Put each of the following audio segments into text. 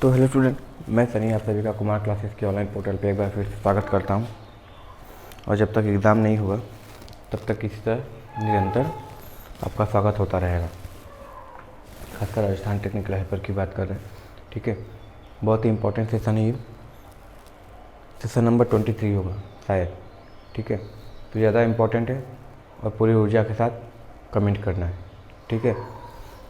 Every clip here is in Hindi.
तो हेलो स्टूडेंट, मैं सनी आप सभी का कुमार क्लासेस के ऑनलाइन पोर्टल पे एक बार फिर से स्वागत करता हूं। और जब तक एग्ज़ाम नहीं हुआ तब तक इसी तरह निरंतर आपका स्वागत होता रहेगा। खासकर राजस्थान टेक्निकल हेल्पर की बात कर रहे हैं, ठीक है। बहुत ही इंपॉर्टेंट सेशन है ये, सेशन नंबर 23 होगा शायद, ठीक है। तो ज़्यादा इम्पॉर्टेंट है और पूरी ऊर्जा के साथ कमेंट करना है, ठीक है।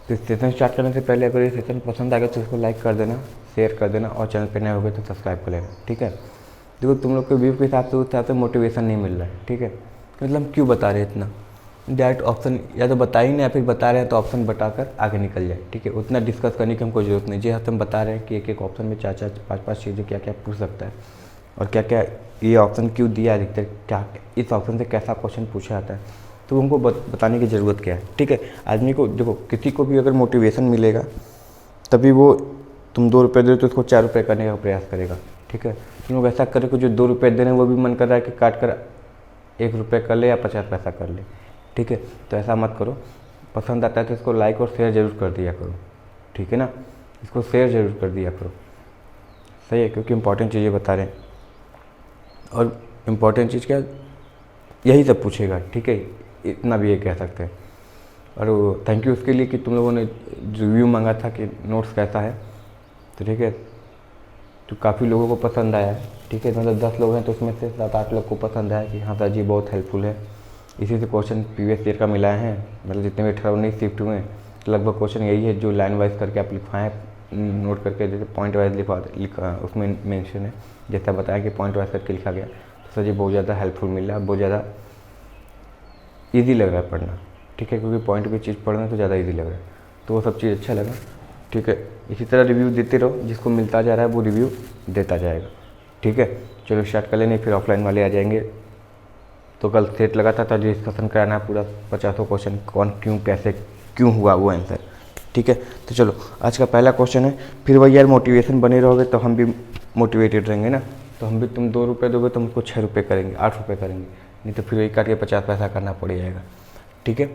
तो इस सेशन स्टार्ट करने से पहले अगर ये सेशन पसंद आ गया तो इसको लाइक कर देना, शेयर कर देना और चैनल पे नए हो गए तो सब्सक्राइब कर लेना, ठीक है। देखो तुम लोग के व्यू के हिसाब से उस हिसाब से मोटिवेशन नहीं मिल रहा है, ठीक है। मतलब हम क्यों बता रहे हैं इतना, डायरेक्ट ऑप्शन या तो बता ही नहीं या फिर बता रहे हैं तो ऑप्शन बताकर आगे निकल जाए, ठीक है। उतना डिस्कस करने की हमको जरूरत नहीं। जो हम बता रहे हैं कि एक एक ऑप्शन में चार चार पाँच पाँच चीज़ें क्या क्या पूछ सकता है और क्या क्या ये ऑप्शन क्यों दिया अधिकतर, क्या इस ऑप्शन से कैसा क्वेश्चन पूछा जाता है, तो उनको बताने की ज़रूरत क्या है, ठीक है। आदमी को देखो, किसी को भी अगर मोटिवेशन मिलेगा तभी वो तुम 2 रुपये दे तो उसको 4 रुपये करने का प्रयास करेगा, ठीक है। तुम लोग ऐसा करें कि जो 2 रुपये दे रहे हैं वो भी मन कर रहा है कि काट कर 1 रुपये कर ले या 50 पैसा कर ले, ठीक है। तो ऐसा मत करो। पसंद आता है तो इसको लाइक और शेयर ज़रूर कर दिया करो, ठीक है ना। इसको शेयर ज़रूर कर दिया करो, सही है, क्योंकि इंपॉर्टेंट चीज़ें बता रहे हैं। और इम्पॉर्टेंट चीज़ क्या, यही सब पूछेगा, ठीक है। इतना भी ये कह सकते हैं। और थैंक यू उसके लिए कि तुम लोगों ने रिव्यू मांगा था कि नोट्स कैसा है, तो ठीक है। तो काफ़ी लोगों को पसंद आया है, ठीक है। मतलब 10 लोग हैं तो उसमें से 7-8 लोग को पसंद आया कि हाँ सर जी बहुत हेल्पफुल है। इसी से क्वेश्चन प्रीवियस ईयर का मिला है, मतलब जितने भी 18-19 शिफ्ट हुए हैं लगभग क्वेश्चन यही है जो लाइन वाइज करके आप लिखवाएँ, नोट करके, जैसे पॉइंट वाइज लिखा उसमें मेंशन है, जैसा बताया कि पॉइंट वाइज करके लिखा गया। तो सर जी बहुत ज़्यादा हेल्पफुल मिल रहा है, बहुत ज़्यादा ईजी लग रहा है पढ़ना, ठीक है। क्योंकि पॉइंट की चीज़ पढ़ना तो ज़्यादा ईजी लग रहा है, तो वो सब चीज़ अच्छा लगा, ठीक है। इसी तरह रिव्यू देते रहो, जिसको मिलता जा रहा है वो रिव्यू देता जाएगा, ठीक है। चलो स्टार्ट कर लेने, फिर ऑफलाइन वाले आ जाएंगे। तो कल सेट लगा था डिस्कशन कराना है पूरा 50 क्वेश्चन, कौन क्यों कैसे क्यों हुआ वो आंसर, ठीक है। तो चलो आज का पहला क्वेश्चन है। फिर वही यार मोटिवेशन बने रहोगे तो हम भी मोटिवेटेड रहेंगे ना। तो हम भी, तुम 2 रुपये दोगे तो हमको 6 रुपये करेंगे, 8 रुपये करेंगे, नहीं तो फिर वही काट के 50 पैसा करना पड़ जाएगा, ठीक है।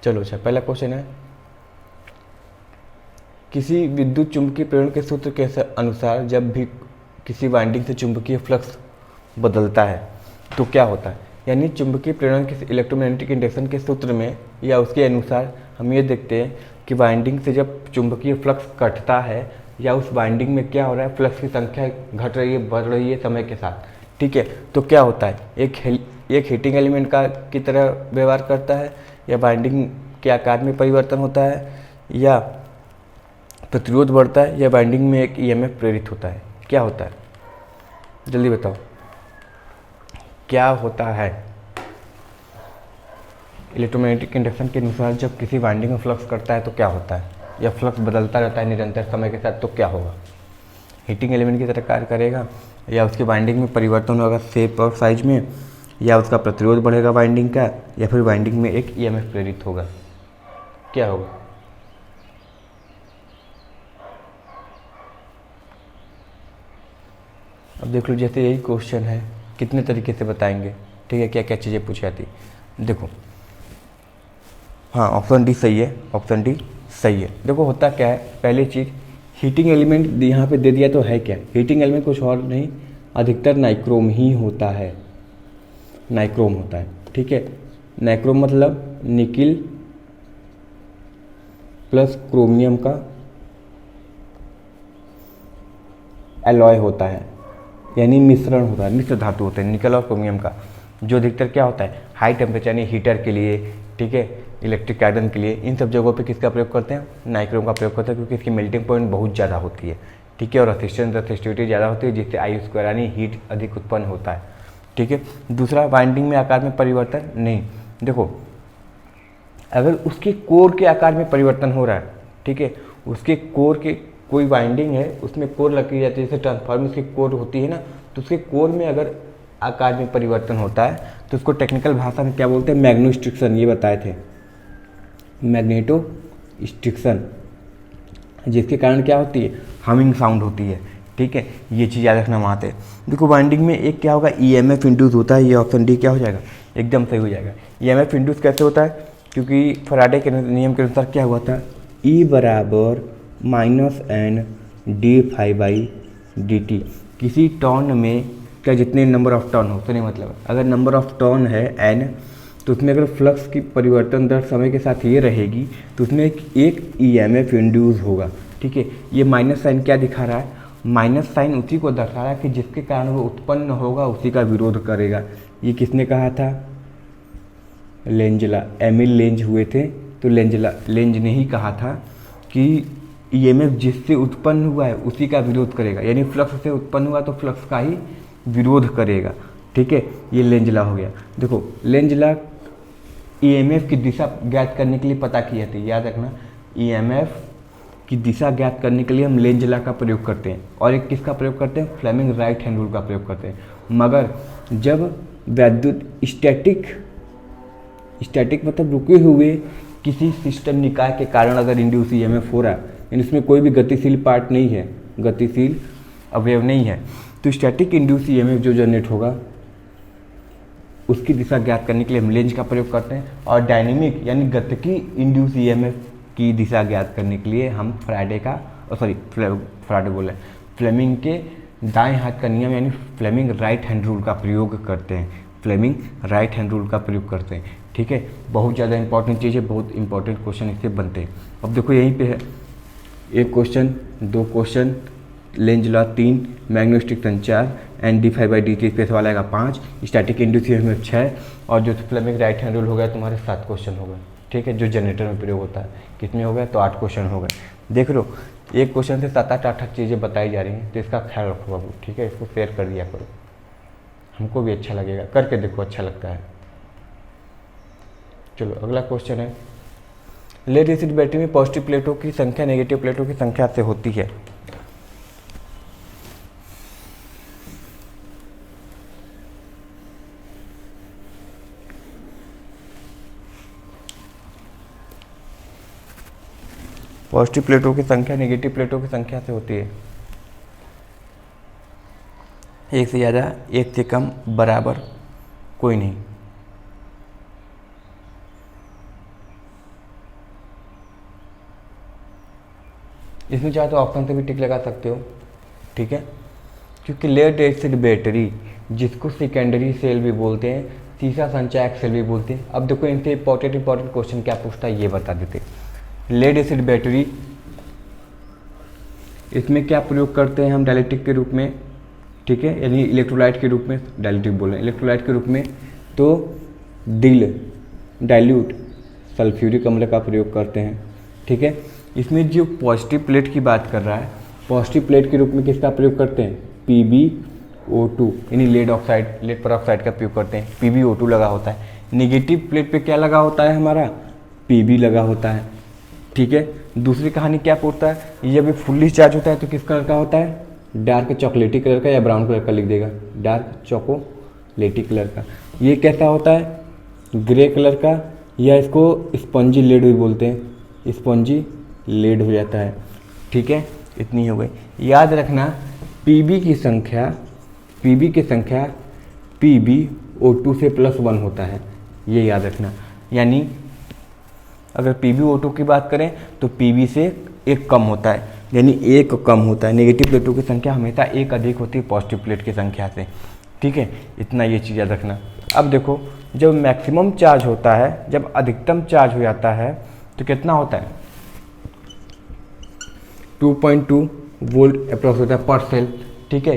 चलो अच्छा, पहला क्वेश्चन है, किसी विद्युत चुंबकीय प्रेरण के सूत्र के अनुसार जब भी किसी वाइंडिंग से चुंबकीय फ्लक्स बदलता है तो क्या होता है। यानी चुंबकीय प्रेरण के इलेक्ट्रोमैग्नेटिक इंडक्शन के सूत्र में या उसके अनुसार हम ये देखते हैं कि वाइंडिंग से जब चुंबकीय फ्लक्स कटता है या उस वाइंडिंग में क्या हो रहा है, फ्लक्स की संख्या घट रही है, बढ़ रही है समय के साथ, ठीक है। तो क्या होता है, एक हीटिंग एलिमेंट का की तरह व्यवहार करता है, या वाइंडिंग के आकार में परिवर्तन होता है, या प्रतिरोध बढ़ता है, या वाइंडिंग में एक ईएमएफ प्रेरित होता है। क्या होता है, जल्दी बताओ क्या होता है। इलेक्ट्रोमैग्नेटिक इंडक्शन के अनुसार जब किसी वाइंडिंग में फ्लक्स करता है तो क्या होता है, या फ्लक्स बदलता रहता है निरंतर समय के साथ तो क्या होगा। हीटिंग एलिमेंट की तरह कार्य करेगा, या उसकी वाइंडिंग में परिवर्तन होगा शेप और साइज में, या उसका प्रतिरोध बढ़ेगा वाइंडिंग का, या फिर वाइंडिंग में एक ईएमएफ प्रेरित होगा। क्या होगा। अब देख लो, जैसे यही क्वेश्चन है कितने तरीके से बताएंगे, ठीक है, क्या क्या चीज़ें पूछी जाती। देखो हाँ, ऑप्शन डी सही है, ऑप्शन डी सही है। देखो होता क्या है, पहली चीज़ हीटिंग एलिमेंट यहाँ पे दे दिया तो है क्या, हीटिंग एलिमेंट कुछ और नहीं, अधिकतर नाइक्रोम ही होता है, नाइक्रोम होता है, ठीक है। नाइक्रोम मतलब निकिल प्लस क्रोमियम का एलॉय होता है, यानी मिश्रण होता है, मिश्र धातु होते हैं निकल और क्रोमियम का, जो अधिकतर क्या होता है हाई टेम्परेचर यानी हीटर के लिए, ठीक है, इलेक्ट्रिक आयरन के लिए, इन सब जगहों पे किसका प्रयोग करते हैं, नाइक्रोम का प्रयोग करते हैं, क्योंकि इसकी मेल्टिंग पॉइंट बहुत ज़्यादा होती है, ठीक है, और रेसिस्टिविटी ज़्यादा होती है, जिससे आई स्क्वायर यानी हीट अधिक उत्पन्न होता है, ठीक है। दूसरा, वाइंडिंग में आकार में परिवर्तन नहीं। देखो अगर उसके कोर के आकार में परिवर्तन हो रहा है, ठीक है, उसके कोर के कोई वाइंडिंग है उसमें कोर लगी जाती है, जैसे ट्रांसफार्मर की कोर होती है ना, तो उसके कोर में अगर आकार में परिवर्तन होता है तो उसको टेक्निकल भाषा में क्या बोलते हैं, मैग्नेटो स्ट्रिक्शन, ये बताए थे, मैग्नेटो स्ट्रिक्शन, जिसके कारण क्या होती है, हमिंग साउंड होती है, ठीक है। ये चीज़ याद रखना वहाँ से। देखो वाइंडिंग में एक क्या होगा, ईएमएफ इंड्यूस होता है, ये ऑप्शन डी क्या हो जाएगा, एकदम सही हो जाएगा। ईएमएफ इंड्यूस कैसे होता है, क्योंकि फैराडे के नियम के अनुसार क्या हुआ था, E बराबर -N dφ/dt। किसी टर्न में क्या जितने नंबर ऑफ टर्न हो, तो नहीं मतलब अगर नंबर ऑफ टर्न है n, तो उसमें अगर फ्लक्स की परिवर्तन दर समय के साथ ये रहेगी तो उसमें एक EMF इंड्यूस होगा। ठीक है, ये माइनस साइन क्या दिखा रहा है? माइनस साइन उसी को दर्शा रहा है कि जिसके कारण वो उत्पन्न होगा उसी का विरोध करेगा। ये किसने कहा था? लेंजला, एमिल लेंज हुए थे, तो लेंज ने ही कहा था कि EMF जिससे उत्पन्न हुआ है उसी का विरोध करेगा, यानी फ्लक्स से उत्पन्न हुआ तो फ्लक्स का ही विरोध करेगा। ठीक है, ये लेंजला हो गया। देखो लेंजला EMF की दिशा ज्ञात करने के लिए पता किया था, याद रखना, EMF की दिशा ज्ञात करने के लिए हम लेंजला का प्रयोग करते हैं, और एक किसका प्रयोग करते हैं? फ्लेमिंग राइट हैंड रूल का प्रयोग करते हैं। मगर जब वैद्युत स्टैटिक मतलब रुके हुए किसी सिस्टम निकाय के कारण अगर इंड्यूस EMF हो रहा है, यानी इसमें कोई भी गतिशील पार्ट नहीं है, गतिशील अवयव नहीं है, तो स्टैटिक इंड्यूस EMF जो जनरेट होगा उसकी दिशा ज्ञात करने के लिए हम लेंज का प्रयोग करते हैं। और डायनेमिक यानी गतिकी इंड्यूस EMF की दिशा ज्ञात करने के लिए हम फ्लेमिंग के दाएं हाथ का नियम यानी फ्लेमिंग राइट हैंड रूल का प्रयोग करते हैं। फ्लेमिंग राइट हैंड रूल का प्रयोग करते हैं। ठीक है, बहुत ज़्यादा इंपॉर्टेंट चीज़ है, बहुत इंपॉर्टेंट क्वेश्चन इससे बनते हैं। अब देखो यहीं पे है, एक क्वेश्चन, दो question, Lenz law 3, magnetic 4, and dφ/dt space वाला आएगा 5, स्टैटिक इंड्यूस EMF 6, और जो फ्लेमिंग राइट हैंड रूल हो गया तुम्हारे 7 क्वेश्चन हो गए। ठीक है, जो जनरेटर में प्रयोग होता है, कितने हो गए? तो 8 क्वेश्चन हो गए। देख लो, एक क्वेश्चन से 7-8 चीज़ें बताई जा रही हैं, तो इसका ख्याल रखो बाबू। ठीक है, इसको शेयर कर दिया करो, हमको भी अच्छा लगेगा, करके देखो अच्छा लगता है। चलो अगला क्वेश्चन है, लेड एसिड बैटरी में पॉजिटिव प्लेटों की संख्या नेगेटिव प्लेटों की संख्या से होती है। पॉजिटिव प्लेटों की संख्या नेगेटिव प्लेटों की संख्या से होती है। एक से ज़्यादा, एक से कम, बराबर, कोई नहीं। इसमें चाहे तो ऑप्शन से भी टिक लगा सकते हो। ठीक है, क्योंकि लेड एसिड बैटरी जिसको सेकेंडरी सेल भी बोलते हैं, तीसरा संचायक सेल भी बोलते हैं। अब देखो इनसे इंपॉर्टेंट क्वेश्चन क्या पूछता है ये बता देते। लेड एसिड बैटरी, इसमें क्या प्रयोग करते हैं हम? डायलेक्ट्रिक के रूप में। ठीक है, यानी इलेक्ट्रोलाइट के रूप में, डायलेक्ट्रिक बोल रहे हैं, इलेक्ट्रोलाइट के रूप में, तो डाइल्यूट सल्फ्यूरिक अम्ल का प्रयोग करते हैं। ठीक है, इसमें जो पॉजिटिव प्लेट की बात कर रहा है, पॉजिटिव प्लेट के रूप में किसका प्रयोग करते हैं? PbO2 यानी लेड परऑक्साइड का प्रयोग करते हैं। PbO2 लगा होता है। नेगेटिव प्लेट पे क्या लगा होता है हमारा? Pb लगा होता है। ठीक है, दूसरी कहानी क्या पूछता है? ये जब फुल्ली चार्ज होता है तो किस कलर का होता है? डार्क चॉकलेटी कलर का या ब्राउन कलर का लिख देगा, डार्क चॉकोलेटी कलर का। ये कैसा होता है? ग्रे कलर का, या इसको स्पंजी लेड भी बोलते हैं, स्पंजी लेड हो जाता है। ठीक है, इतनी हो गई। याद रखना PB की संख्या PbO2 से +1 होता है, ये याद रखना। यानी अगर PbO2 की बात करें तो PB से 1 कम होता है, यानी 1 कम होता है। नेगेटिव प्लेटों की संख्या हमेशा 1 अधिक होती है पॉजिटिव प्लेट की संख्या से। ठीक है, इतना ये चीज़ याद रखना। अब देखो, जब मैक्सिमम चार्ज होता है, जब अधिकतम चार्ज हो जाता है तो कितना होता है? 2.2 वोल्ट अप्रॉक्स होता है पर सेल। ठीक है,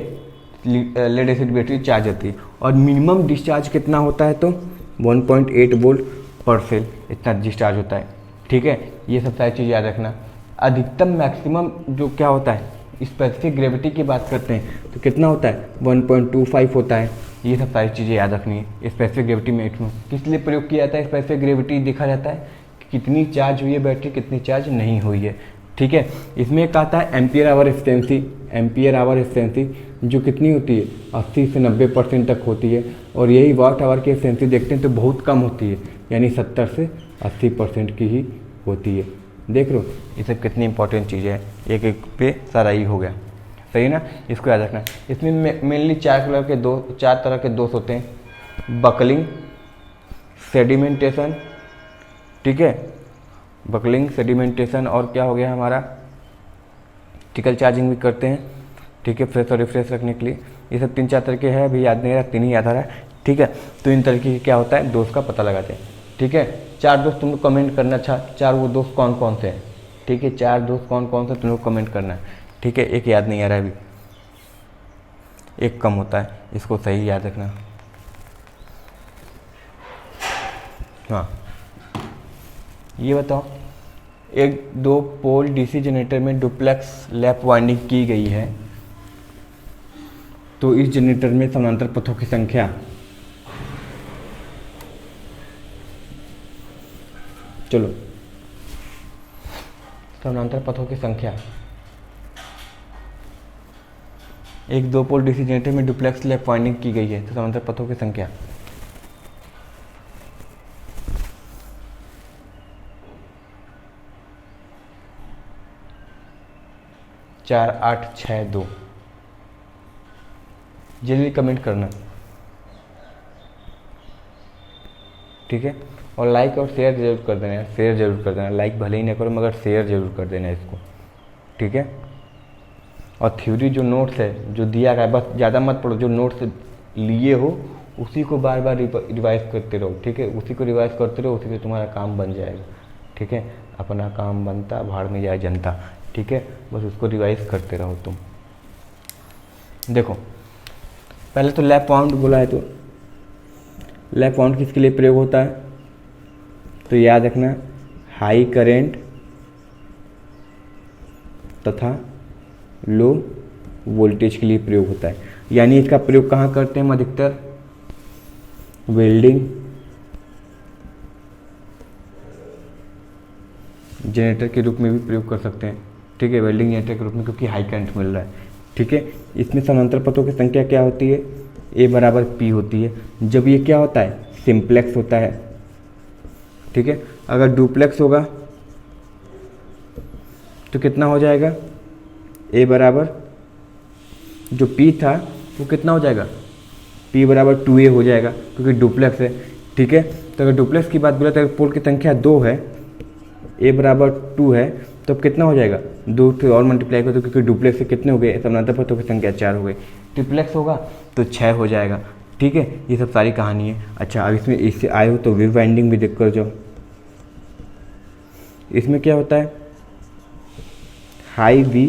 लेड एसिड बैटरी चार्ज होती है। और मिनिमम डिस्चार्ज कितना होता है? तो 1.8 वोल्ट पर सेल, इतना डिस्चार्ज होता है। ठीक है, ये सब सारी चीज़ याद रखना। अधिकतम मैक्सिमम जो क्या होता है, स्पेसिफिक ग्रेविटी की बात करते हैं तो कितना होता है? 1.25 होता है। ये सब सारी चीज़ें याद रखनी है। स्पेसिफिक ग्रेविटी में किस लिए प्रयोग किया जाता है? स्पेसिफिक ग्रेविटी देखा जाता है कि कितनी चार्ज हुई है बैटरी, कितनी चार्ज नहीं हुई है। ठीक है, इसमें एक आता है एम्पियर आवर एफिशिएंसी, जो कितनी होती है? 80 से 90% तक होती है। और यही वाट आवर की एफिशिएंसी देखते हैं तो बहुत कम होती है, यानी 70 से 80% की ही होती है। देख लो ये सब कितनी इंपॉर्टेंट चीज़ें हैं, एक एक पे सारा ही हो गया। सही ना, इसको याद रखना। इसमें मेनली 4 तरह के दोष होते हैं। बकलिंग, सेडिमेंटेशन, ठीक है, बकलिंग, सेडिमेंटेशन, और क्या हो गया हमारा? इलेक्ट्रिकल चार्जिंग भी करते हैं, ठीक है, फ्रेश और रिफ्रेश रखने के लिए। ये सब 3-4 तरीके हैं, अभी याद नहीं रहा, 3 ही याद आ रहा है, ठीक है। तो इन तरीके की क्या होता है, दोस्त का पता लगाते हैं, ठीक है। 4 दोस्त तुम लोग कमेंट करना, अच्छा 4 वो दोस्त कौन कौन से हैं, ठीक है, 4 दोस्त कौन कौन से तुम लोग कमेंट करना है, ठीक है। एक याद नहीं आ रहा है अभी, एक कम होता है, इसको सही याद रखना। हाँ, ये बताओ, एक 2 पोल डीसी जनरेटर में डुप्लेक्स लैप वाइंडिंग की गई है, तो इस जनरेटर में समानांतर पथों की संख्या, चलो समानांतर पथों की संख्या, एक 2 पोल डीसी जनरेटर में डुप्लेक्स लैप वाइंडिंग की गई है, तो समानांतर पथों की संख्या 4, 8, 6, 2। जल्दी कमेंट करना, ठीक है। और लाइक और शेयर जरूर कर देना, शेयर जरूर कर देना, लाइक भले ही ना करो मगर शेयर जरूर कर देना इसको, ठीक है। और थ्योरी जो नोट्स है जो दिया गया है, बस ज़्यादा मत पढ़ो, जो नोट्स लिए हो उसी को बार बार रिवाइज करते रहो, ठीक है, उसी को रिवाइज करते रहो, उसी से तुम्हारा काम बन जाएगा, ठीक है। अपना काम बनता भाड़ में जाए जनता, ठीक है, बस उसको रिवाइज करते रहो तुम। देखो पहले तो लैप वाउंड बोला है, तो लैप वाउंड किसके लिए प्रयोग होता है, तो याद रखना हाई करेंट तथा लो वोल्टेज के लिए प्रयोग होता है। यानी इसका प्रयोग कहाँ करते हैं हम अधिकतर, वेल्डिंग जनरेटर के रूप में भी प्रयोग कर सकते हैं, ठीक है, वेल्डिंग जनरेटर के रूप में, क्योंकि हाई करंट मिल रहा है, ठीक है। इसमें समानांतर पथों की संख्या क्या होती है, A बराबर P होती है। जब ये क्या होता है, सिंप्लेक्स होता है, ठीक है। अगर डुप्लेक्स होगा तो कितना हो जाएगा, A बराबर जो P था वो कितना हो जाएगा, P बराबर 2A हो जाएगा, क्योंकि डुप्लेक्स है, ठीक है। तो अगर डुप्लेक्स की बात बोला तो पोल की संख्या 2 है, A बराबर 2 है, तो अब कितना हो जाएगा, 2 से और मल्टीप्लाई करो, तो क्योंकि डुप्लेक्स से कितने हो गए, समानांतर पथों की संख्या 4 हो गई, ट्रिप्लेक्स होगा तो 6 हो जाएगा, ठीक है। ये सब सारी कहानी है। अच्छा अब इसमें इससे आए हो तो वी वाइंडिंग भी देख कर जाओ। इसमें क्या होता है, हाई वी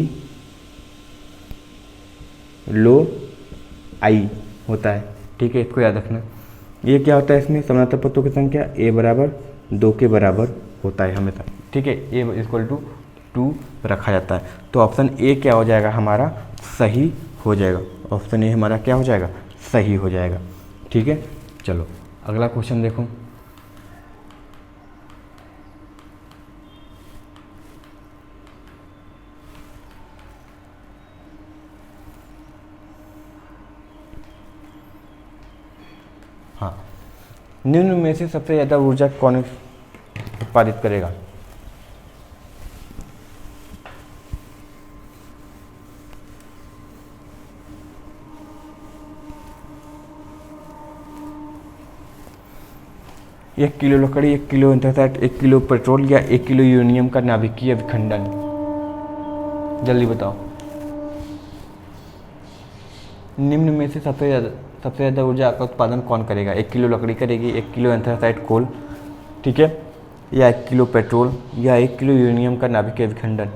लो आई होता है, ठीक है, इसको याद रखना। ये क्या होता है, इसमें समानांतर पथों की संख्या A बराबर 2 के बराबर होता है हमेशा, ठीक है, A इक्वल टू 2 रखा जाता है। तो ऑप्शन ए क्या हो जाएगा हमारा, सही हो जाएगा, ऑप्शन ए हमारा क्या हो जाएगा, सही हो जाएगा, ठीक है। चलो अगला क्वेश्चन देखो, हाँ, निम्न में से सबसे ज़्यादा ऊर्जा कौन उत्पादित करेगा, एक किलो लकड़ी, 1 किलो एंथ्रासाइट, 1 किलो पेट्रोल या 1 किलो यूरेनियम का नाभिकीय विखंडन, जल्दी बताओ। निम्न में से सबसे ज़्यादा ऊर्जा का उत्पादन कौन करेगा, 1 किलो लकड़ी करेगी, 1 किलो एंथ्रासाइट कोल, ठीक है, या 1 किलो पेट्रोल या 1 किलो यूरेनियम का नाभिकीय विखंडन।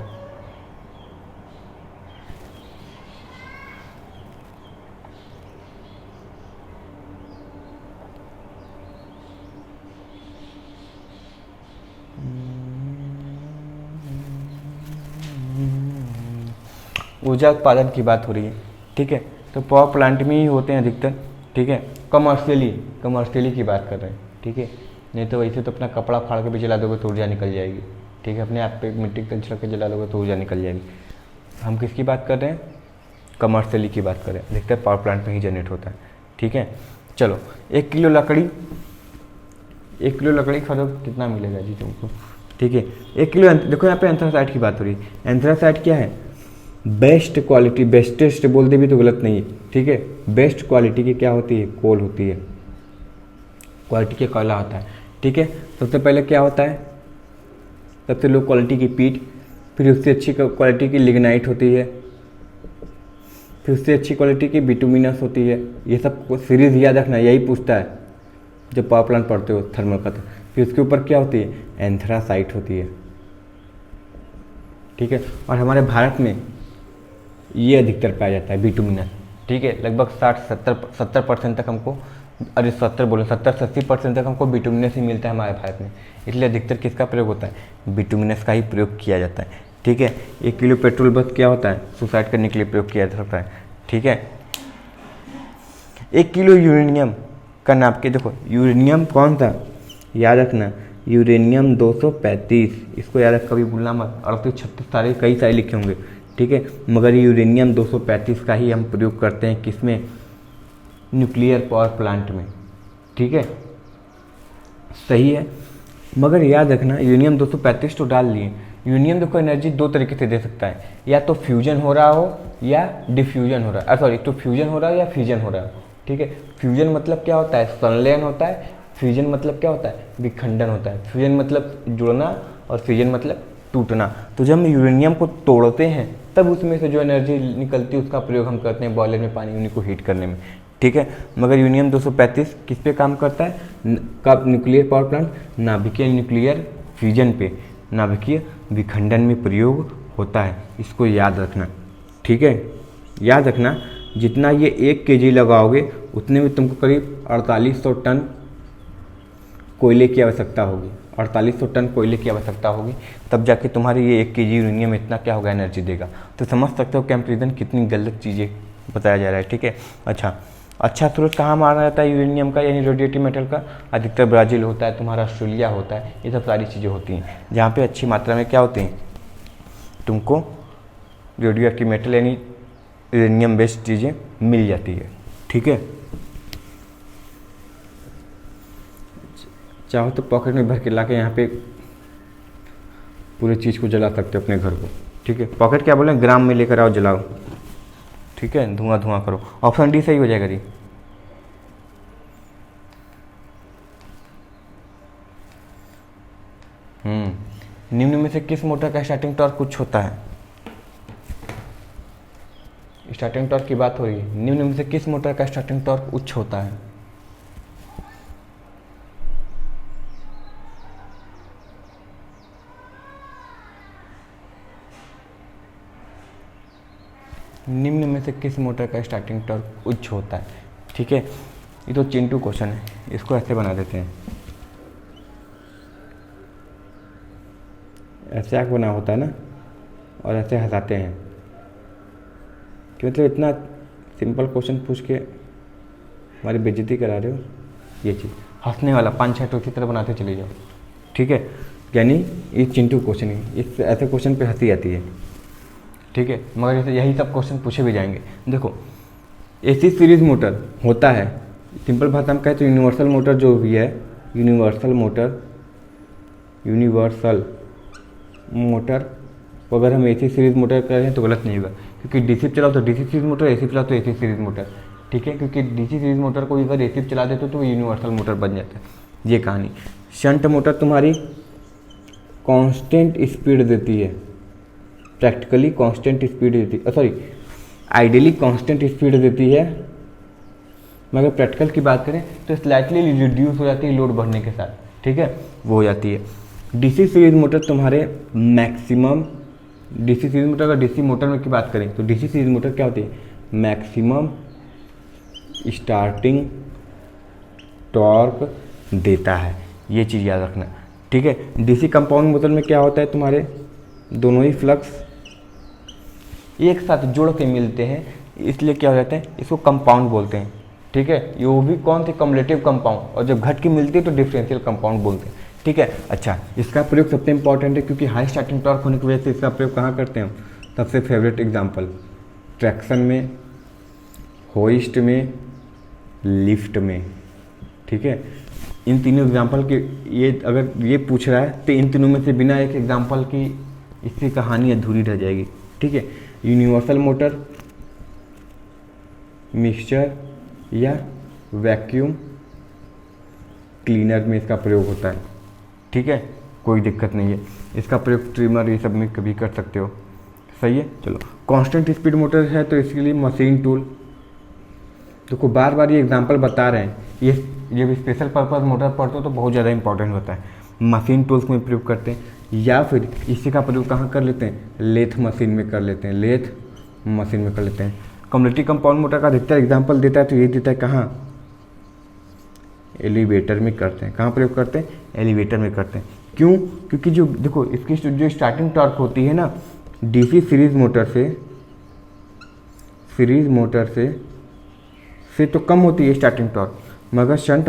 ऊर्जा उत्पादन की बात हो रही है, ठीक है, तो पावर प्लांट में ही होते हैं अधिकतर, ठीक है। कमर्शियली की बात कर रहे हैं, ठीक है, नहीं तो वैसे तो अपना कपड़ा फाड़ के भी जला दोगे तो ऊर्जा निकल जाएगी, ठीक है, अपने आप पे मिट्टी का छिड़क के जला दोगे तो ऊर्जा निकल जाएगी। हम किसकी बात कर रहे हैं, कमर्शियली की बात कर रहे हैं, अधिकतर पावर प्लांट में ही जनरेट होता है, ठीक है। चलो 1 किलो लकड़ी खरीदो कितना मिलेगा जी तुमको, ठीक है। 1 किलो, देखो यहाँ पे एंथ्रासाइट की बात हो रही है। एंथ्रासाइट क्या है, बेस्ट क्वालिटी, बेस्टेस्ट बोल दे भी तो गलत नहीं है, ठीक है, बेस्ट क्वालिटी की क्या होती है, कोल होती है, क्वालिटी के कोयला होता है, ठीक है। सबसे पहले क्या होता है, सबसे लो क्वालिटी की पीट, फिर उससे अच्छी क्वालिटी की लिग्नाइट होती है, फिर उससे अच्छी क्वालिटी की बिटुमिनस होती है। ये सब सीरीज़ याद रखना, यही पूछता है जब पावर प्लांट पढ़ते हो थर्मल का। तो फिर उसके ऊपर क्या होती है, एंथ्रासाइट होती है, ठीक है। और हमारे भारत में ये अधिकतर पाया जाता है बिटुमिनस, ठीक है। लगभग 60-70% तक हमको, अरे 70 बोले, 70-80% तक हमको बिटुमिनस ही मिलता है हमारे भारत में। इसलिए अधिकतर किसका प्रयोग होता है, बिटुमिनस का ही प्रयोग किया जाता है, ठीक है। 1 किलो पेट्रोल बस क्या होता है, सुसाइड करने के लिए प्रयोग किया जा सकता है, ठीक है। 1 किलो यूरेनियम का नाप के देखो, यूरेनियम कौन था याद रखना, यूरेनियम 235, इसको याद रख, कभी भूलना मत। 38, 36 सारे कई सारे लिखे होंगे, ठीक है। मगर यूरेनियम 235 का ही हम प्रयोग करते हैं किसमें, न्यूक्लियर पावर प्लांट में, ठीक है, सही है। मगर याद रखना यूरेनियम 235 तो डाल लिए, यूरेनियम देखो एनर्जी दो तरीके से दे सकता है, या तो फ्यूजन हो रहा हो या डिफ्यूजन हो रहा है, सॉरी, तो फ्यूजन हो रहा है या फ्यूजन हो रहा है, ठीक है। फ्यूजन मतलब क्या होता है, संलयन होता है। फ्यूजन मतलब क्या होता है, विखंडन होता है। फ्यूजन मतलब जुड़ना और फ्यूजन मतलब टूटना। तो जब हम यूरेनियम को तोड़ते हैं तब उसमें से जो एनर्जी निकलती है उसका प्रयोग हम करते हैं बॉयलर में पानी उन्हीं को हीट करने में, ठीक है। मगर यूरेनियम 235 किस पे काम करता है, कब, न्यूक्लियर पावर प्लांट, नाभिकीय न्यूक्लियर फ्यूजन पे, नाभिकीय विखंडन में प्रयोग होता है। इसको याद रखना, ठीक है। याद रखना जितना ये 1 kg लगाओगे उतने में तुमको करीब 4800 टन कोयले की आवश्यकता होगी, 4800 टन कोयले की आवश्यकता होगी, तब जाके तुम्हारे ये 1 kg यूरेनियम इतना क्या होगा, एनर्जी देगा। तो समझ सकते हो कंपैरिजन कितनी गलत चीज़ें बताया जा रहा है, ठीक है। अच्छा स्रोत कहाँ माना जाता है यूरेनियम का, यानी रेडिएटिव मेटल का, अधिकतर ब्राज़ील होता है, तुम्हारा ऑस्ट्रेलिया होता है, ये सब सारी चीज़ें होती हैं जहाँ पे अच्छी मात्रा में क्या होती हैं, तुमको रेडियो एक्टिव मेटल यानी यूरेनियम बेस्ड चीज़ें मिल जाती है, ठीक है। चाहो तो पॉकेट में भर के ला के यहाँ पे पूरी चीज़ को जला सकते हो अपने घर को, ठीक है। पॉकेट क्या बोले, ग्राम में लेकर आओ, जलाओ, ठीक है, धुआं धुआं करो। ऑप्शन डी सही हो जाएगा जी। निम्न में से किस मोटर का स्टार्टिंग टॉर्क उच्च होता है, स्टार्टिंग टॉर्क की बात हो रही है, निम्न में से किस मोटर का स्टार्टिंग टॉर्क उच्च होता है, निम्न में से किस मोटर का स्टार्टिंग टॉर्क उच्च होता है, ठीक है। ये तो चिंटू क्वेश्चन है, इसको ऐसे बना देते हैं, ऐसे आँख बना होता है ना, और ऐसे हंसाते हैं कि मतलब इतना सिंपल क्वेश्चन पूछ के हमारी बेइज्जती करा रहे हो। ये चीज़ हंसने वाला 5-6 तो इसी तरह बनाते चले जाओ, ठीक है। यानी ये चिंटू क्वेश्चन है, इस ऐसे क्वेश्चन पे हंसी आती है, ठीक है। मगर जैसे यही सब क्वेश्चन पूछे भी जाएंगे। देखो एसी सीरीज मोटर होता है, सिंपल भाषा में कहें तो यूनिवर्सल मोटर जो भी है, यूनिवर्सल मोटर को अगर हम एसी सीरीज मोटर करें तो गलत नहीं होगा, क्योंकि डीसी चलाओ तो डीसी सीरीज मोटर, एसी चलाओ तो एसी सीरीज मोटर, ठीक है। क्योंकि डीसी सीरीज मोटर को अगर एसी चला देते तो वो यूनिवर्सल मोटर बन जाता है। ये कहानी। शंट मोटर तुम्हारी कांस्टेंट स्पीड देती है, प्रैक्टिकली कांस्टेंट स्पीड देती है, सॉरी आइडियली कांस्टेंट स्पीड देती है, मगर प्रैक्टिकल की बात करें तो स्लाइटली रिड्यूस हो जाती है लोड बढ़ने के साथ, ठीक है, वो हो जाती है। डीसी सीरीज मोटर तुम्हारे मैक्सिमम, डीसी सीरीज मोटर, अगर डीसी मोटर में की बात करें तो डीसी सीरीज मोटर क्या होती है, मैक्सिमम स्टार्टिंग टॉर्क देता है, ये चीज़ याद रखना, ठीक है। डीसी कंपाउंड मोटर में क्या होता है, तुम्हारे दोनों ही फ्लक्स एक साथ जुड़ के मिलते हैं, इसलिए क्या हो जाता है, इसको कंपाउंड बोलते हैं, ठीक है। ये वो भी कौन सी, कम्युलेटिव कंपाउंड, और जब घट के मिलती है तो डिफरेंशियल कंपाउंड बोलते हैं, ठीक है। अच्छा, इसका प्रयोग सबसे इंपॉर्टेंट है क्योंकि हाई स्टार्टिंग टॉर्क होने की वजह से इसका प्रयोग कहाँ करते हैं, सबसे फेवरेट एग्जांपल ट्रैक्शन में, होइस्ट में, लिफ्ट में, ठीक है। इन तीनों एग्जांपल के, ये अगर ये पूछ रहा है तो इन तीनों में से बिना एक एग्जांपल की इसकी कहानी अधूरी रह जाएगी, ठीक है। यूनिवर्सल मोटर, मिक्सचर या वैक्यूम क्लीनर में इसका प्रयोग होता है, ठीक है, कोई दिक्कत नहीं है। इसका प्रयोग ट्रिमर ये सब में कभी कर सकते हो। सही है। चलो, कांस्टेंट स्पीड मोटर है तो इसके लिए मशीन टूल। देखो बार बार ये एग्जांपल बता रहे हैं, ये जब स्पेशल पर्पस मोटर पढ़ते हो तो बहुत ज़्यादा इंपॉर्टेंट होता है। मशीन टूल्स में प्रयोग करते हैं, या फिर इसी का प्रयोग कहाँ कर लेते हैं, लेथ मशीन में कर लेते हैं, लेथ मशीन में कर लेते हैं। कम्युनिटी कंपाउंड मोटर का अधिकतर एग्जाम्पल देता है तो ये देता है कहाँ, एलिवेटर में करते हैं। कहाँ प्रयोग करते हैं, एलिवेटर में करते हैं। क्यों, क्योंकि जो देखो इसकी जो स्टार्टिंग टॉर्क होती है ना, डीसी सीरीज मोटर से तो कम होती है स्टार्टिंग टॉर्क, मगर शंट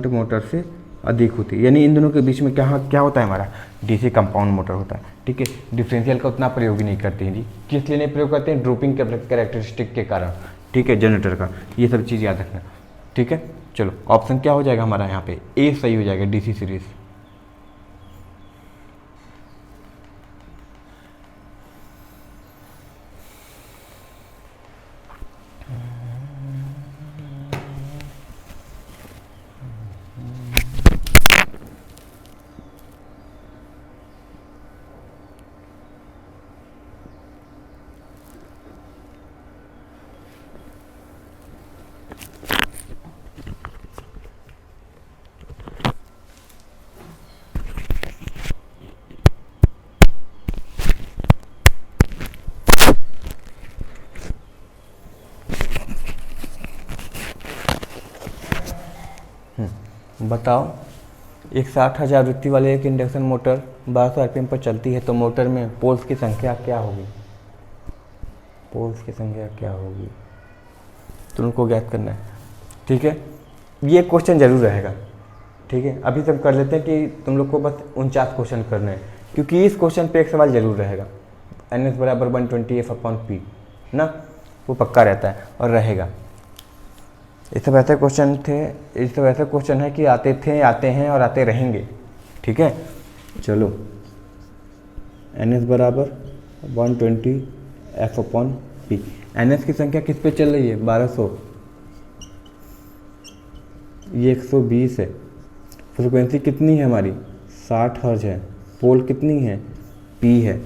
मोटर से अधिक होती है। यानी इन दोनों के बीच में क्या होता है, हमारा डीसी कंपाउंड मोटर होता है। ठीक है, डिफरेंशियल का उतना प्रयोग ही नहीं करते हैं जी। किस लिए नहीं प्रयोग करते हैं, ड्रॉपिंग कैरेक्टरिस्टिक के कारण। ठीक है, जनरेटर का, ये सब चीज़ याद रखना। ठीक है, चलो ऑप्शन क्या हो जाएगा हमारा यहाँ पे, ए सही हो जाएगा, डीसी सीरीज। बताओ, एक 60,000 आवृत्ति वाले एक इंडक्शन मोटर 1200 आरपीएम पर चलती है तो मोटर में पोल्स की संख्या क्या होगी, पोल्स की संख्या क्या होगी, तुमको ज्ञात करना है। ठीक है, ये क्वेश्चन जरूर रहेगा। ठीक है, अभी तक कर लेते हैं कि तुम लोग को बस 49 क्वेश्चन करने हैं, क्योंकि इस क्वेश्चन पे एक सवाल जरूर रहेगा। NS बराबर 120F/P ना, वो पक्का रहता है और रहेगा। ये सब ऐसे क्वेश्चन थे, ये सब ऐसे क्वेश्चन है कि आते थे, आते हैं और आते रहेंगे। ठीक है, चलो NS बराबर 120F/P। NS की संख्या किस पे चल रही है, 1200, ये 120 है। फ्रिक्वेंसी कितनी है हमारी, 60 हर्ट्ज है। पोल कितनी है, P है।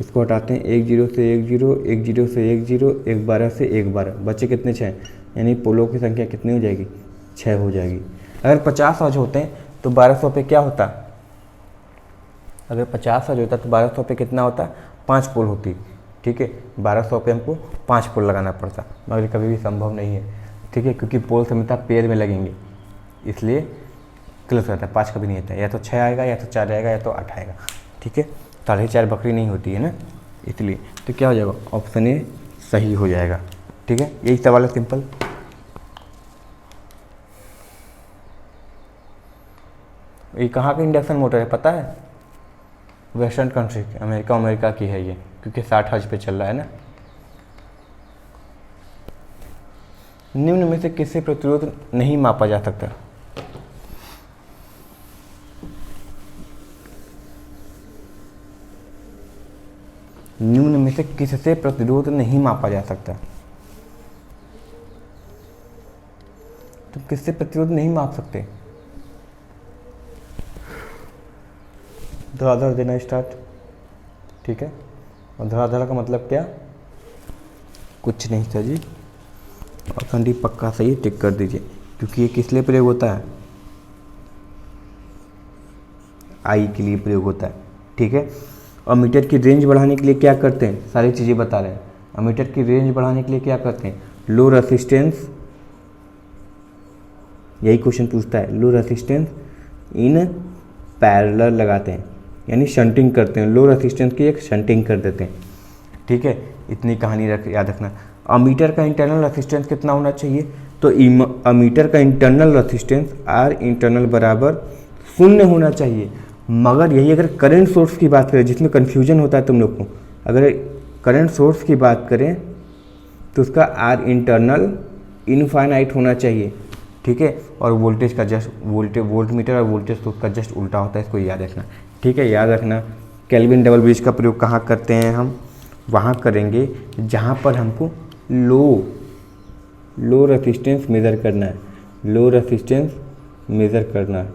इसको हटाते हैं, 10 से 10, 10 से 10, 12 से 12, बचे कितने, 6। यानी पोलों की संख्या कितनी हो जाएगी, 6 हो जाएगी। अगर 50 हर्ट्ज होते हैं तो 1200 पे क्या होता, अगर 50 हर्ट्ज होता तो 1200 पे कितना होता, 5 पोल होती। ठीक है, 1200 पे हमको 5 पोल लगाना पड़ता, मगर कभी भी संभव नहीं है। ठीक है, क्योंकि पोल हमेशा पेयर में लगेंगे, इसलिए क्लोज रहता है, 5 कभी नहीं आता, या तो 6 आएगा, या तो 4 आएगा, या तो 8 आएगा। ठीक है, 4.5 बकरी नहीं होती है ना, इसलिए तो क्या हो जाएगा, ऑप्शन ए सही हो जाएगा। ठीक है, यही सवाल है, सिंपल। ये कहाँ की इंडक्शन मोटर है पता है, वेस्टर्न कंट्री की, अमेरिका की है ये, क्योंकि 60 हर्ट्ज पे चल रहा है ना। निम्न में से किससे प्रतिरोध नहीं मापा जा सकता, निम्न में से किससे प्रतिरोध नहीं मापा जा सकता, तो किससे प्रतिरोध नहीं माप सकते, धड़ाधड़ देना स्टार्ट। ठीक है, और धड़ाधड़ का मतलब क्या, कुछ नहीं था जी, ऑप्शन डी पक्का सही, टिक कर दीजिए, क्योंकि ये किस लिए प्रयोग होता है, आई के लिए प्रयोग होता है। ठीक है, और मीटर की रेंज बढ़ाने के लिए क्या करते हैं, सारी चीज़ें बता रहे हैं। और मीटर की रेंज बढ़ाने के लिए क्या करते हैं, लो रेसिस्टेंस, यही क्वेश्चन पूछता है, लो रेसिस्टेंस इन पैरेलल लगाते हैं, यानी शंटिंग करते हैं, लो रेसिस्टेंस की एक शंटिंग कर देते हैं। ठीक है, इतनी कहानी याद रखना। अमीटर का इंटरनल रेसिस्टेंस कितना होना चाहिए, तो अमीटर का इंटरनल रेसिस्टेंस आर इंटरनल बराबर 0 होना चाहिए। मगर यही अगर करंट सोर्स की बात करें, जिसमें कन्फ्यूजन होता है तुम लोग को, अगर करंट सोर्स की बात करें तो उसका आर इंटरनल इनफाइनाइट होना चाहिए। ठीक है, और वोल्टेज का जस्ट वोल्ट मीटर और वोल्टेज सोर्स का जस्ट उल्टा होता है, इसको याद रखना। ठीक है, याद रखना। केल्विन डबल ब्रिज का प्रयोग कहाँ करते हैं हम, वहाँ करेंगे जहाँ पर हमको लो रेसिस्टेंस मेज़र करना है, लो रेसिस्टेंस मेज़र करना है।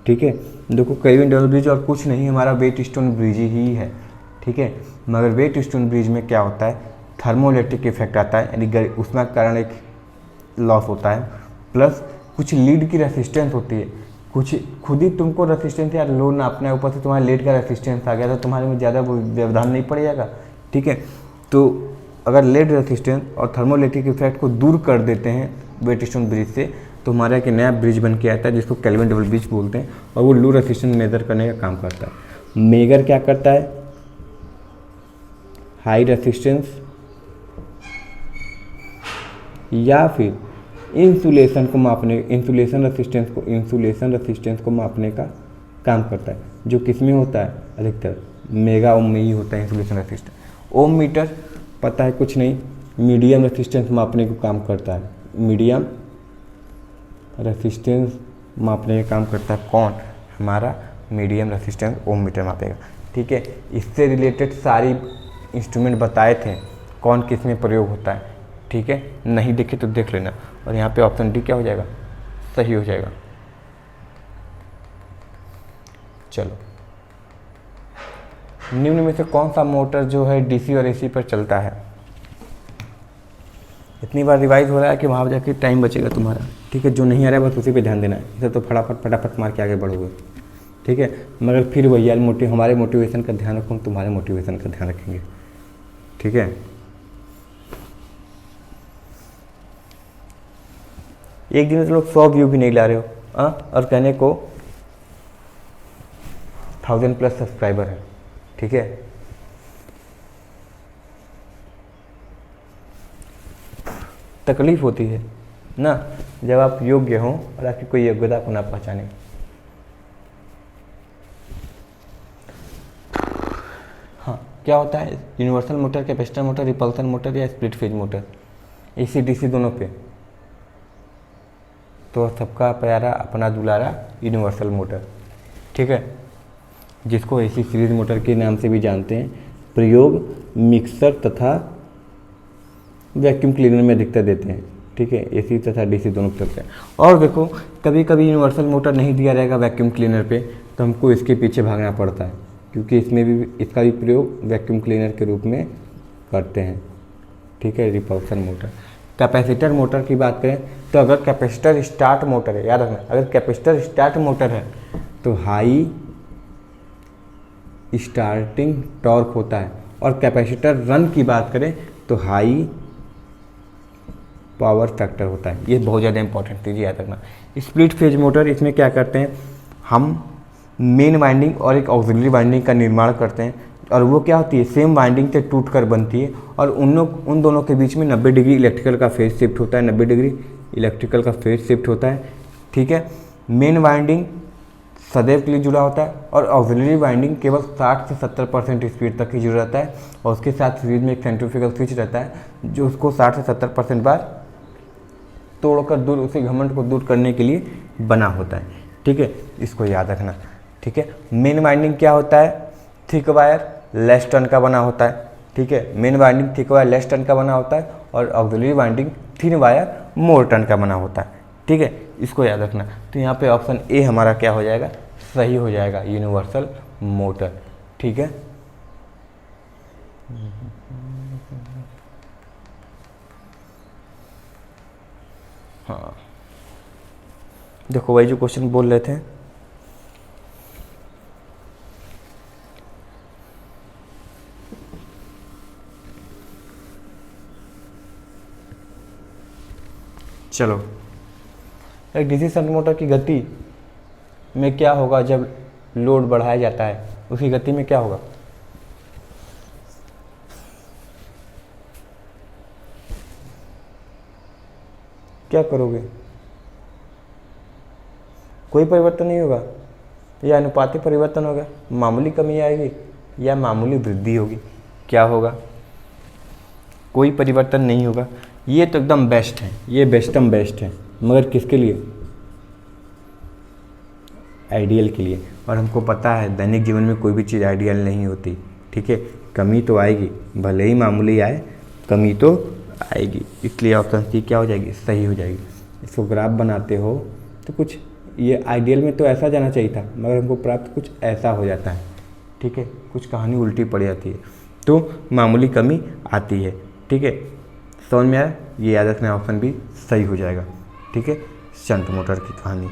ठीक है। देखो केल्विन डबल ब्रिज और कुछ नहीं, हमारा वेटस्टोन ब्रिज ही है, ठीक है। मगर वेटस्टोन ब्रिज में क्या होता है, थर्मोइलेक्ट्रिक इफेक्ट आता है, यानी उसमें कारण एक लॉस होता है, प्लस कुछ लीड की रेसिस्टेंस होती है, कुछ खुद ही तुमको रेसिस्टेंस यार लोड नापना है, ऊपर से तुम्हारे लीड का रेसिस्टेंस आ गया तो तुम्हारे में ज़्यादा व्यवधान नहीं पड़ जाएगा, ठीक है। तो अगर लीड रेसिस्टेंस और थर्मोइलेक्ट्रिक इफेक्ट को दूर कर देते हैं वेटस्टोन ब्रिज से, तो हमारा एक नया ब्रिज बन के आता है जिसको केल्विन डबल ब्रिज बोलते हैं, और वो लो रेसिस्टेंस मेजर करने का काम करता है। मेगर क्या करता है, हाई रेसिस्टेंस या फिर इंसुलेशन को मापने, इंसुलेशन रेसिस्टेंस को मापने का काम करता है, जो किस में होता है, अधिकतर मेगा ओम में ही होता है इंसुलेशन रेसिस्टेंस। ओम मीटर पता है कुछ नहीं, मीडियम रेसिस्टेंस मापने का काम करता है, मीडियम रेसिस्टेंस मापने का काम करता है कौन, हमारा मीडियम रेसिस्टेंस ओम मीटर मापेगा, ठीक है। इससे रिलेटेड सारी इंस्ट्रूमेंट बताए थे कौन किस में प्रयोग होता है, ठीक है। नहीं देखे तो देख लेना, और यहाँ पे ऑप्शन डी क्या हो जाएगा, सही हो जाएगा। चलो, निम्न में से कौन सा मोटर जो है डीसी और एसी पर चलता है। इतनी बार रिवाइज हो रहा है कि वहाँ जाके टाइम बचेगा तुम्हारा, ठीक है। जो नहीं आ रहा है बस उसी पे ध्यान देना है, इसे तो फटाफट मार के आगे बढ़ोगे, ठीक है। मगर फिर वही यार हमारे मोटिवेशन का ध्यान रखो, तुम्हारे मोटिवेशन का ध्यान रखेंगे, ठीक है। एक दिन में तो लोग 100 व्यू भी नहीं ला रहे हो, और कहने को 1000+ सब्सक्राइबर है, ठीक है। तकलीफ होती है ना जब आप योग्य हों और आपकी कोई योग्यता को ना पहचाने। हाँ, क्या होता है, universal motor, capacitor motor, repulsion motor या split phase motor, AC DC दोनों पे, तो सबका प्यारा अपना दुलारा यूनिवर्सल मोटर, ठीक है, जिसको एसी सीरीज मोटर के नाम से भी जानते हैं। प्रयोग मिक्सर तथा वैक्यूम क्लीनर में अधिकतर देते हैं, ठीक है। एसी तथा डीसी दोनों चलते हैं। और देखो कभी कभी यूनिवर्सल मोटर नहीं दिया रहेगा वैक्यूम क्लीनर पे, तो हमको इसके पीछे भागना पड़ता है, क्योंकि इसमें भी इसका भी प्रयोग वैक्यूम क्लीनर के रूप में करते हैं, ठीक है। Repulsion motor. कैपेसिटर मोटर की बात करें तो अगर कैपेसिटर स्टार्ट मोटर है, याद रखना, अगर कैपेसिटर स्टार्ट मोटर है तो हाई स्टार्टिंग टॉर्क होता है, और कैपेसिटर रन की बात करें तो हाई पावर फैक्टर होता है। ये बहुत ज़्यादा इंपॉर्टेंट चीज़ याद रखना। स्प्लिट फेज मोटर, इसमें क्या करते हैं हम, मेन वाइंडिंग और एक ऑक्सिलरी वाइंडिंग का निर्माण करते हैं, और वो क्या होती है, सेम वाइंडिंग से टूट कर बनती है, और उन दोनों के बीच में 90 डिग्री इलेक्ट्रिकल का फेज शिफ्ट होता है, 90 डिग्री इलेक्ट्रिकल का फेज शिफ्ट होता है, ठीक है। मेन वाइंडिंग सदैव के लिए जुड़ा होता है, और ऑक्सिलरी वाइंडिंग केवल 60 से 70% स्पीड तक ही जुड़ा रहता है, और उसके साथ सीरीज में एक सेंट्रीफ्यूगल स्विच रहता है जो उसको 60 से 70% बार तोड़कर दूर, उसी घमंड को दूर करने के लिए बना होता है, ठीक है। इसको याद रखना, ठीक है। मेन वाइंडिंग क्या होता है, थिक वायर लेस टर्न का बना होता है, ठीक है। Main winding thick wire less turn का बना होता है, और ऑक्सिलरी वाइंडिंग थिन वायर मोर टर्न का बना होता है, ठीक है। इसको याद रखना। तो यहाँ पे ऑप्शन ए हमारा क्या हो जाएगा, सही हो जाएगा, यूनिवर्सल मोटर, ठीक है। हाँ, देखो वही जो क्वेश्चन बोल रहे थे, चलो, एक डीसी शंट मोटर की गति में क्या होगा जब लोड बढ़ाया जाता है, उसकी गति में क्या होगा, क्या करोगे, कोई परिवर्तन नहीं होगा, या अनुपातिक परिवर्तन होगा, मामूली कमी आएगी या मामूली वृद्धि होगी, क्या होगा, कोई परिवर्तन नहीं होगा। ये तो एकदम बेस्ट है, ये बेस्टम बेस्ट है, मगर किसके लिए, आइडियल के लिए। और हमको पता है दैनिक जीवन में कोई भी चीज़ आइडियल नहीं होती, ठीक है। कमी तो आएगी, भले ही मामूली आए, कमी तो आएगी, इसलिए ऑप्शन सी क्या हो जाएगी, सही हो जाएगी। इसको ग्राफ बनाते हो तो कुछ ये आइडियल में तो ऐसा जाना चाहिए था, मगर हमको प्राप्त कुछ ऐसा हो जाता है। ठीक है, कुछ कहानी उल्टी पड़ जाती है, तो मामूली कमी आती है। ठीक है, समझ में आया? ये याद रखना, ऑप्शन भी सही हो जाएगा। ठीक है, शंट मोटर की कहानी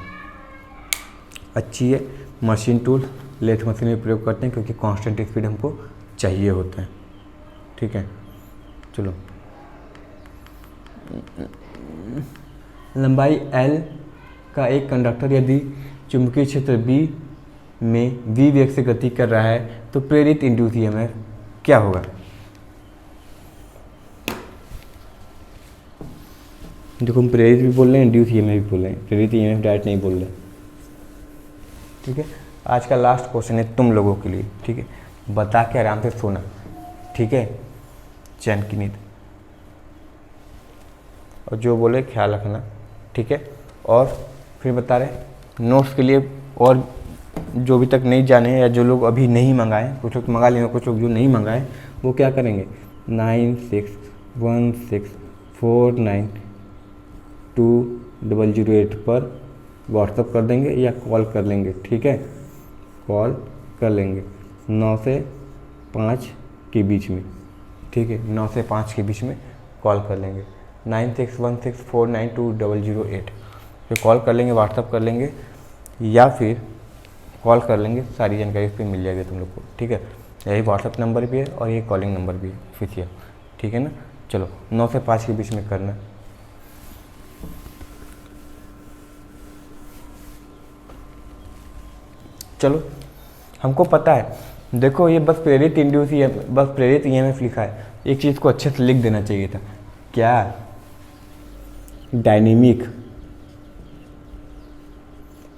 अच्छी है। मशीन टूल लेथ मशीन में प्रयोग करते हैं क्योंकि कांस्टेंट स्पीड हमको चाहिए होता है। ठीक है, चलो। लंबाई L का एक कंडक्टर यदि चुंबकीय क्षेत्र B में v वेग से गति कर रहा है तो प्रेरित इंड्यूस ईएमएफ क्या होगा? देखो, हम प्रेरित भी बोल रहे हैं, इंड्यूस ईएमएफ भी बोल रहे हैं, प्रेरित ईएमएफ डायरेक्ट नहीं बोल रहे। ठीक है, आज का लास्ट क्वेश्चन है तुम लोगों के लिए। ठीक है, बता के आराम से सोना। ठीक है, चैन की नींद, और जो बोले ख्याल रखना। ठीक है, और फिर बता रहे नोट्स के लिए, और जो भी तक नहीं जाने या जो लोग अभी नहीं मंगाए, कुछ लोग मंगा लेंगे, कुछ लोग जो नहीं मंगाए वो क्या करेंगे, 9616492008 पर व्हाट्सअप कर देंगे या कॉल कर लेंगे। ठीक है, कॉल कर लेंगे 9 से 5 के बीच में। ठीक है, 9 से 5 के बीच में कॉल कर लेंगे 9616492008 पे कॉल कर लेंगे, व्हाट्सअप कर लेंगे या फिर कॉल कर लेंगे। सारी जानकारी उस पर मिल जाएगी तुम लोग को। ठीक है, यही व्हाट्सअप नंबर भी है और ये कॉलिंग नंबर भी है ऑफिशियल। ठीक है ना, चलो 9 से 5 के बीच में करना। चलो, हमको पता है, देखो ये बस प्रेरित इंड्यूस बस प्रेरित ईएमएफ लिखा है। एक चीज़ को अच्छे से लिख देना चाहिए था, क्या?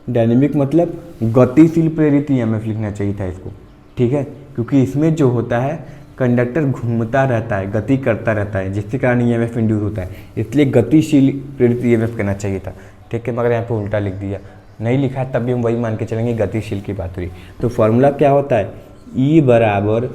डायनेमिक मतलब गतिशील प्रेरित ईएमएफ लिखना चाहिए था इसको। ठीक है, क्योंकि इसमें जो होता है कंडक्टर घूमता रहता है, गति करता रहता है, जिसके कारण ईएमएफ इंड्यूस होता है, इसलिए गतिशील प्रेरित ईएमएफ कहना चाहिए था। ठीक है, मगर यहाँ पे उल्टा लिख दिया, नहीं लिखा है तब भी हम वही मान के चलेंगे, गतिशील की बात हुई। तो फॉर्मूला क्या होता है, E बराबर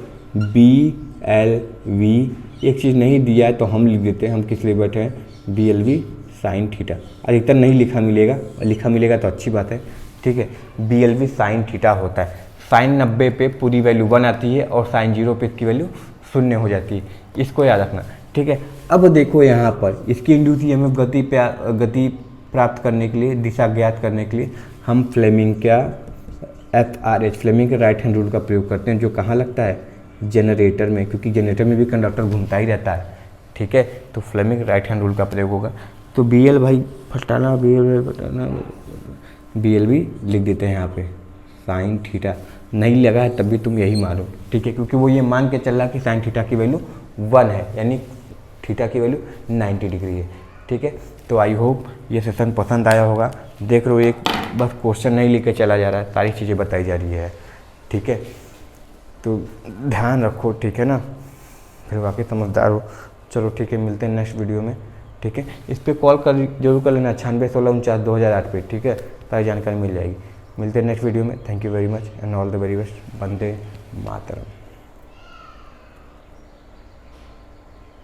BLV। एक चीज़ नहीं दिया है तो हम लिख देते हैं, हम किस लिए बैठे हैं, BLV साइन थीटा। अधिकतर नहीं लिखा मिलेगा, लिखा मिलेगा तो अच्छी बात है। ठीक है, BLV साइन थीटा होता है। साइन 90 पे पूरी वैल्यू 1 आती है और साइन 0 पे इसकी वैल्यू 0 हो जाती है, इसको याद रखना। ठीक है, अब देखो यहाँ पर इसकी इंड्यूस ईएमएफ गति प्राप्त करने के लिए, दिशा ज्ञात करने के लिए हम फ्लेमिंग का FRH फ्लेमिंग के राइट हैंड रूल का प्रयोग करते हैं, जो कहाँ लगता है, जनरेटर में, क्योंकि जनरेटर में भी कंडक्टर घूमता ही रहता है। ठीक है, तो फ्लेमिंग राइट हैंड रूल का प्रयोग होगा। तो BL भाई फटाना, BLV लिख देते हैं यहाँ पे, साइन थीटा नहीं लगा है तब भी तुम यही मानो। ठीक है, क्योंकि वो ये मान के चल रहा कि साइन थीटा की वैल्यू 1 है, यानी थीटा की वैल्यू 90 डिग्री है। ठीक है, तो आई होप ये सेशन पसंद आया होगा। देख लो, एक बस क्वेश्चन नहीं लिख के चला जा रहा है, सारी चीज़ें बताई जा रही है। ठीक है, तो ध्यान रखो। ठीक है ना, फिर वाकई समझदार हो। चलो ठीक है, मिलते हैं नेक्स्ट वीडियो में। ठीक है, इस पर कॉल कर जरूर कर लेना, 9616492008 पे। ठीक है, सारी जानकारी मिल जाएगी। मिलते हैं नेक्स्ट वीडियो में। Thank you very much and all the very best. Vande Mataram.